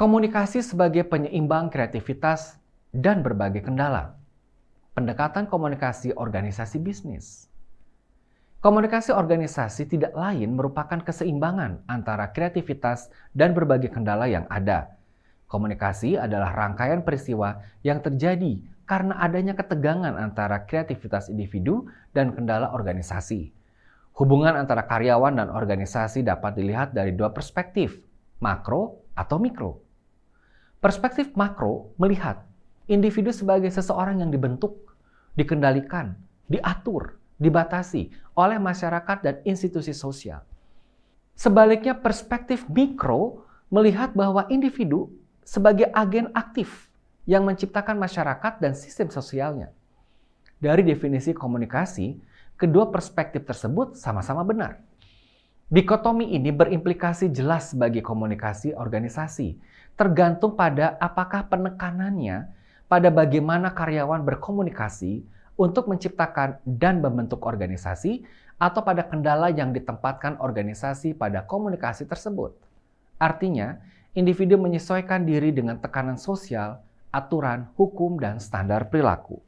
Komunikasi sebagai penyeimbang kreativitas dan berbagai kendala. Pendekatan komunikasi organisasi bisnis. Komunikasi organisasi tidak lain merupakan keseimbangan antara kreativitas dan berbagai kendala yang ada. Komunikasi adalah rangkaian peristiwa yang terjadi karena adanya ketegangan antara kreativitas individu dan kendala organisasi. Hubungan antara karyawan dan organisasi dapat dilihat dari dua perspektif, makro atau mikro. Perspektif makro melihat individu sebagai seseorang yang dibentuk, dikendalikan, diatur, dibatasi oleh masyarakat dan institusi sosial. Sebaliknya, perspektif mikro melihat bahwa individu sebagai agen aktif yang menciptakan masyarakat dan sistem sosialnya. Dari definisi komunikasi, kedua perspektif tersebut sama-sama benar. Dikotomi ini berimplikasi jelas bagi komunikasi organisasi, tergantung pada apakah penekanannya pada bagaimana karyawan berkomunikasi untuk menciptakan dan membentuk organisasi atau pada kendala yang ditempatkan organisasi pada komunikasi tersebut. Artinya, individu menyesuaikan diri dengan tekanan sosial, aturan, hukum, dan standar perilaku.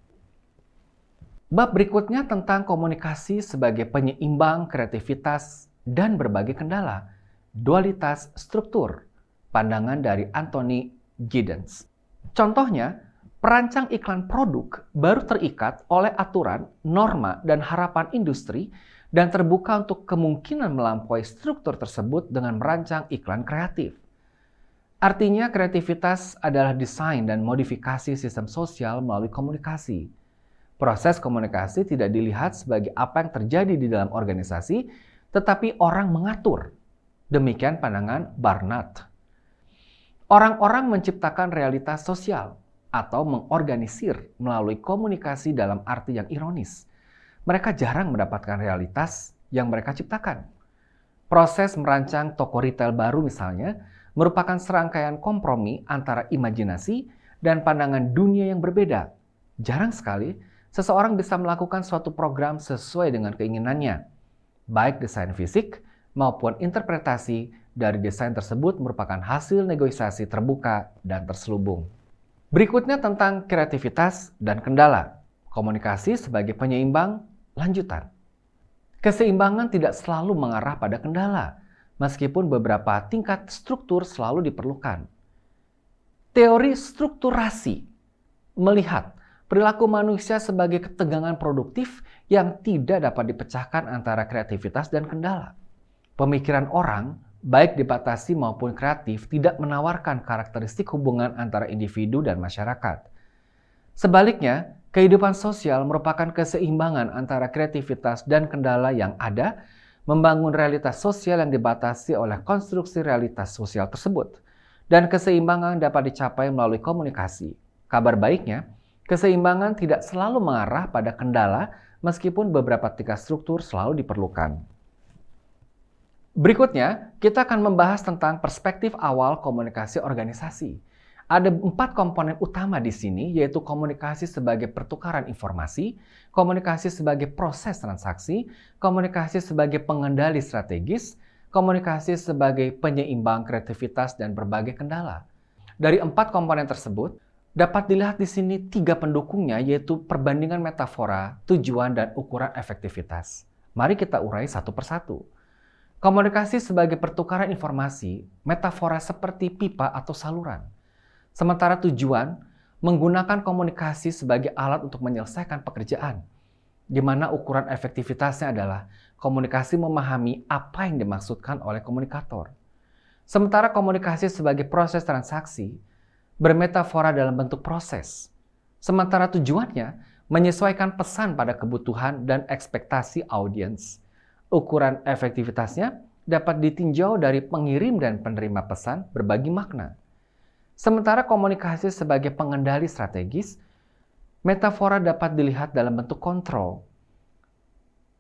Bab berikutnya tentang komunikasi sebagai penyeimbang kreativitas dan berbagai kendala. Dualitas struktur. Pandangan dari Anthony Giddens. Contohnya, perancang iklan produk baru terikat oleh aturan, norma, dan harapan industri dan terbuka untuk kemungkinan melampaui struktur tersebut dengan merancang iklan kreatif. Artinya, kreativitas adalah desain dan modifikasi sistem sosial melalui komunikasi. Proses komunikasi tidak dilihat sebagai apa yang terjadi di dalam organisasi, tetapi orang mengatur. Demikian pandangan Barnard. Orang-orang menciptakan realitas sosial atau mengorganisir melalui komunikasi dalam arti yang ironis. Mereka jarang mendapatkan realitas yang mereka ciptakan. Proses merancang toko retail baru misalnya merupakan serangkaian kompromi antara imajinasi dan pandangan dunia yang berbeda. Jarang sekali seseorang bisa melakukan suatu program sesuai dengan keinginannya. Baik desain fisik maupun interpretasi dari desain tersebut merupakan hasil negosiasi terbuka dan terselubung. Berikutnya tentang kreativitas dan kendala. Komunikasi sebagai penyeimbang lanjutan. Keseimbangan tidak selalu mengarah pada kendala, meskipun beberapa tingkat struktur selalu diperlukan. Teori strukturasi melihat perilaku manusia sebagai ketegangan produktif yang tidak dapat dipecahkan antara kreativitas dan kendala. Pemikiran orang, baik dibatasi maupun kreatif, tidak menawarkan karakteristik hubungan antara individu dan masyarakat. Sebaliknya, kehidupan sosial merupakan keseimbangan antara kreativitas dan kendala yang ada, membangun realitas sosial yang dibatasi oleh konstruksi realitas sosial tersebut. Dan keseimbangan dapat dicapai melalui komunikasi. Kabar baiknya, keseimbangan tidak selalu mengarah pada kendala, meskipun beberapa tingkat struktur selalu diperlukan. Berikutnya, kita akan membahas tentang perspektif awal komunikasi organisasi. Ada 4 komponen utama di sini, yaitu komunikasi sebagai pertukaran informasi, komunikasi sebagai proses transaksi, komunikasi sebagai pengendali strategis, komunikasi sebagai penyeimbang kreativitas dan berbagai kendala. Dari 4 komponen tersebut, dapat dilihat di sini 3 pendukungnya, yaitu perbandingan metafora, tujuan, dan ukuran efektivitas. Mari kita urai satu persatu. Komunikasi sebagai pertukaran informasi, metafora seperti pipa atau saluran. Sementara tujuan, menggunakan komunikasi sebagai alat untuk menyelesaikan pekerjaan, di mana ukuran efektivitasnya adalah komunikasi memahami apa yang dimaksudkan oleh komunikator. Sementara komunikasi sebagai proses transaksi, bermetafora dalam bentuk proses. Sementara tujuannya, menyesuaikan pesan pada kebutuhan dan ekspektasi audiens. Ukuran efektivitasnya dapat ditinjau dari pengirim dan penerima pesan berbagi makna. Sementara komunikasi sebagai pengendali strategis, metafora dapat dilihat dalam bentuk kontrol.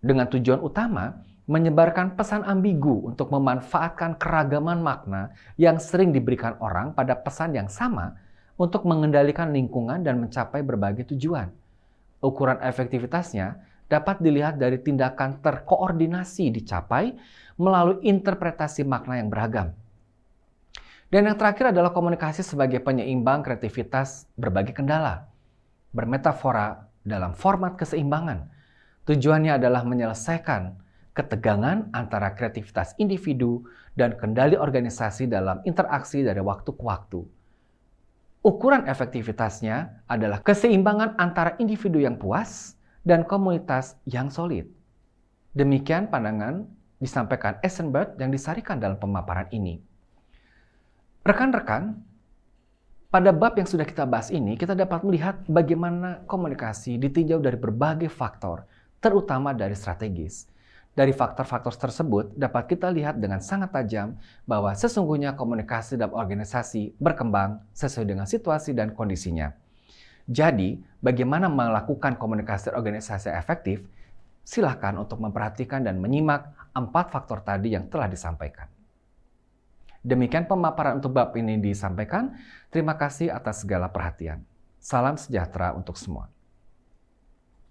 Dengan tujuan utama, menyebarkan pesan ambigu untuk memanfaatkan keragaman makna yang sering diberikan orang pada pesan yang sama untuk mengendalikan lingkungan dan mencapai berbagai tujuan. Ukuran efektivitasnya dapat dilihat dari tindakan terkoordinasi dicapai melalui interpretasi makna yang beragam. Dan yang terakhir adalah komunikasi sebagai penyeimbang kreativitas berbagai kendala. Bermetafora dalam format keseimbangan. Tujuannya adalah menyelesaikan ketegangan antara kreativitas individu dan kendali organisasi dalam interaksi dari waktu ke waktu. Ukuran efektivitasnya adalah keseimbangan antara individu yang puas dan komunitas yang solid. Demikian pandangan disampaikan Eisenberg yang disarikan dalam pemaparan ini. Rekan-rekan, pada bab yang sudah kita bahas ini, kita dapat melihat bagaimana komunikasi ditinjau dari berbagai faktor, terutama dari strategis. Dari faktor-faktor tersebut, dapat kita lihat dengan sangat tajam bahwa sesungguhnya komunikasi dalam organisasi berkembang sesuai dengan situasi dan kondisinya. Jadi, bagaimana melakukan komunikasi organisasi efektif? Silakan untuk memperhatikan dan menyimak 4 faktor tadi yang telah disampaikan. Demikian pemaparan untuk bab ini disampaikan. Terima kasih atas segala perhatian. Salam sejahtera untuk semua.